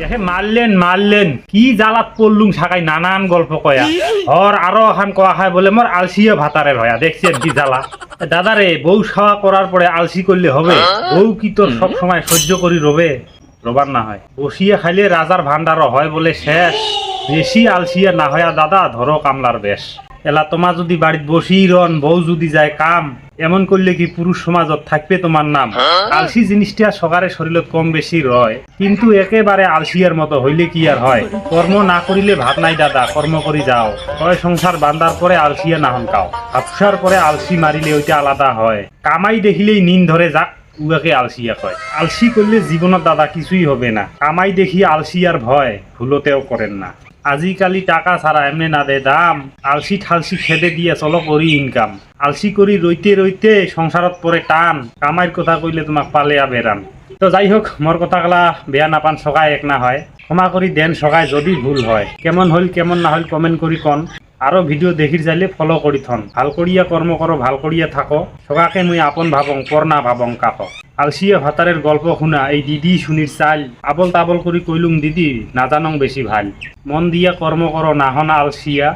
একে মারলেন কি জ্বালাত পড়লুম সাকাই নানান গল্প কয়া হর আরো এখন কয়া খায় বলে মোর আলসিয়া ভাতারে ভয়া দেখছেন কি জ্বালা। দাদারে বউ সাওয়া করার পরে আলসি করলে হবে? বউ কি তোর সব সময় সহ্য করি রবে? রবার না হয় বসিয়ে খাইলে রাজার ভান্ডারও হয় বলে শেষ। বেশি আলসিয়া না হয়া দাদা ধরো কামলার বেশ। এলা তোমার যদি বাড়িতে বসি রন বউ যদি যায় কাম, এমন করলে কি পুরুষ সমাজত থাকবে তোমার নাম? আলসি জিনিসটা সকারে শরীরত কম বেশি রয়, কিন্তু একেবারে আলসিয়ার মতো হইলে কি আর হয়? কর্ম না করিলে ভাত নাই দাদা, কর্ম করি যাও। হয় সংসার বান্ধার পরে আলসিয়া না হনকাও, হাফসার পরে আলসি মারিলে ওইটা আলাদা হয়। কামাই দেখিলেই নিন ধরে যাক, উয়াকে আলসিয়া কয়। আলসি করলে জীবনত দাদা কিছুই হবে না। কামাই দেখি আলসিয়ার ভয় ভুলতেও করেন না। আজিকালি টাকা ছাড়া এমনি না দে দাম, আলসি ঠালসি খেদে দিয়ে চলো করি ইনকাম। আলসি করি রইতে রইতে সংসারত পরে টান, কামাইর কথা কইলে তোমাক পালেয়া বেরান। তো যাই হোক, মোর কথাগুলা বেয়া নাপান, সকায় এক না হয়, ক্ষমা করি দেন সকায় যদি ভুল হয়। কেমন হইল কেমন না হইল কমেন্ট করি কন। আরো ভিডিও দেখির চাইলে ফলো করি থন। ভাল করিয়া কর্ম করো, ভাল করিয়া থাকো, সকাকে মুই আপন ভাবং পর না ভাবং কাক। আলসিয়া ভাতারের গল্প শুনা এই দিদি শুনির চাল, আবল তাবল করি কইলুম দিদি না জানং বেশি ভাল। মন দিয়া কর্ম করো না হনা আলসিয়া,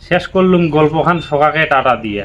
শেষ করলুম গল্পখান সকাকে টাটা দিয়া।